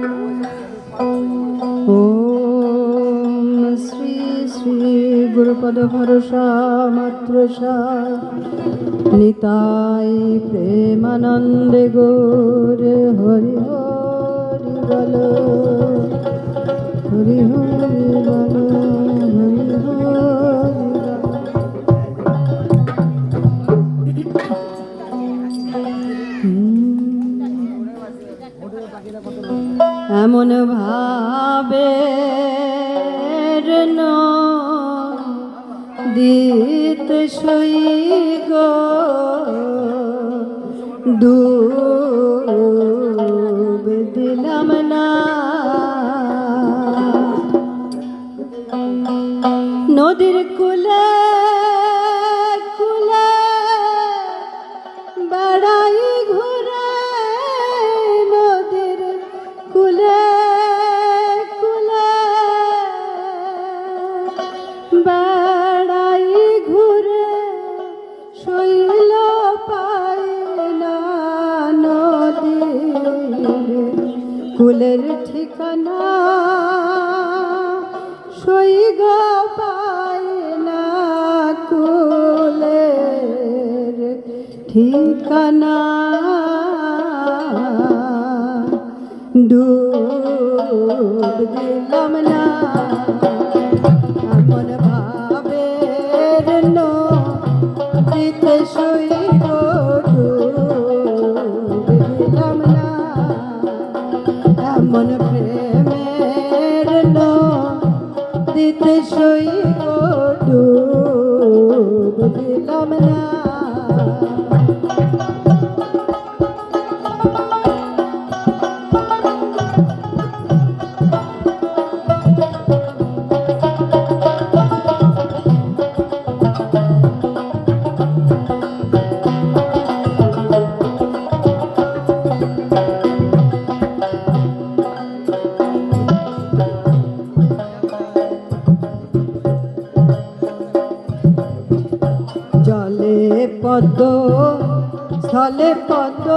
ओम श्री श्री गुरुपद भरोसा मात्रसा निताय प्रेमानंदे गौर हरि हरि बोलो हरि हरि बोलो हरि हरि এমন ভাবে দিতে সই গো ডুব দিলাম না নদীর কূলে কূলে বেড়াই ঘুরে নদীর কূলে কূলে বেড়াই ঘুরে শৈল পাই না নদীর কূলের ঠিকানা সৈগ পাই না কুলের ঠিকানা ডুব দিলাম না এমন ভাবের নদীতে সৈগ ডুব দিলাম না এমন প্রেমের দিতে সই গো ডুব দিলাম না জলে পদ্ম স্থলে পদ্ম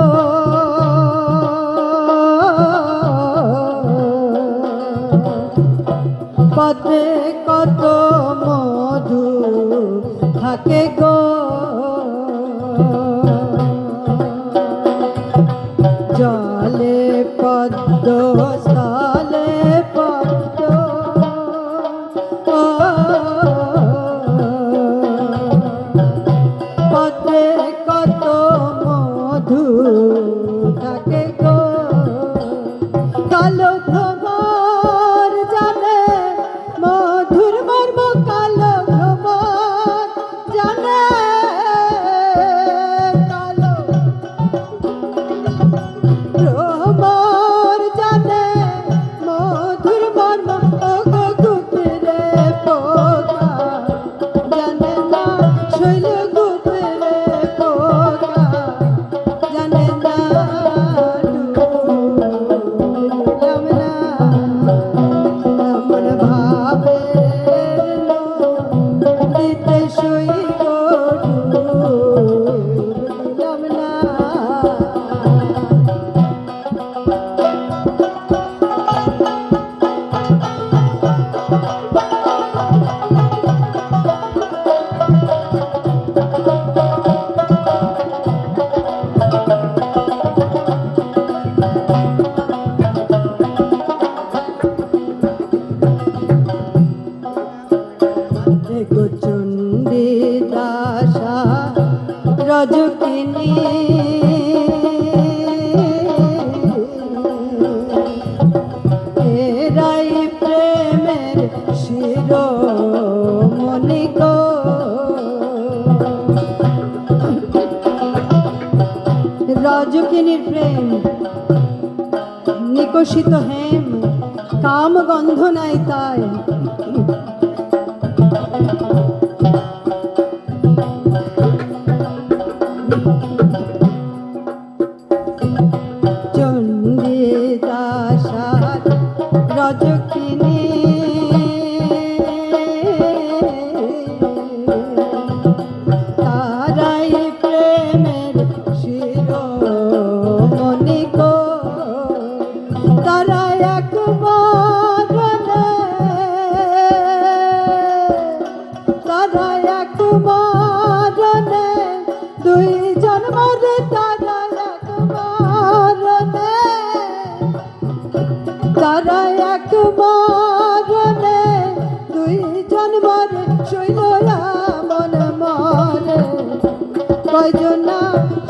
পদ্মে কত মধু থাকে গো জলে পদ্ম স্থলে পদ্ম পদ্মে কত মধু থাকে গো কালো ভ্রমর জানে মধুর মর্ম কালো ভ্রমর জানে কালো ভ্রমর জানে মধুর মর্ম ও গো গুপিরে পোকা জানে না শৈল গুপিরে পোকা জানে না ডুবলাম না এমন ভাবের নদীতে সই গো ডুবলাম না দেখো চণ্ডী দাসা রজকিনী এরাই প্রেমের শিরোমণি গো রজকিনীর প্রেম নিকষিত হেম কাম গন্ধ নাই তাই চণ্ডী দাসার রজকিনী তারাই প্রেমের শিরোমণি গো তারাই কয়জনা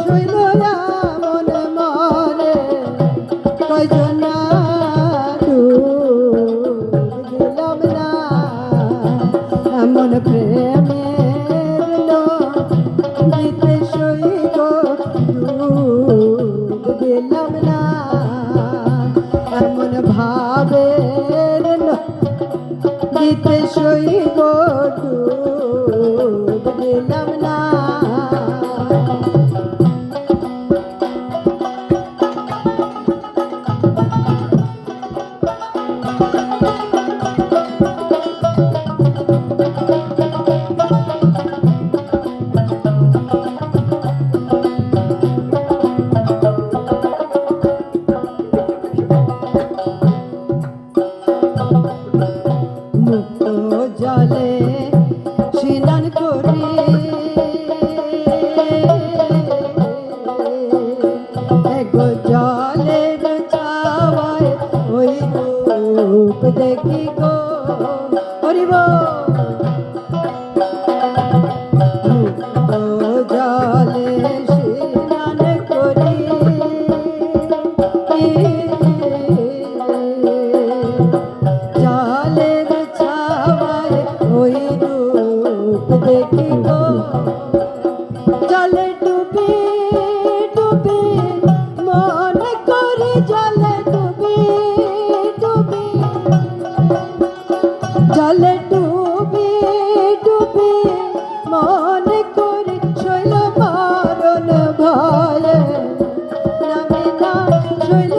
শৈল মন মরে কয়জনা দিলাম না এমন প্রেমের দিতে সই গো দিলাম না এমন ভাবের দিতে সই গো দিলাম না মুক্ত জলে স্নান করি গো জলের ছাওয়ায় ওই রূপ দেখি গো হরিব মুক্ত জলে স্নান করি জলের ছাওয়ায় ওই রূপ দেখি গো জলে ডুবি ডুবি মন করি জলে ডুবি ডুবি জলে ডুবি ডুবি মন করি শৈল মরণ ভয়ে নামি না শৈল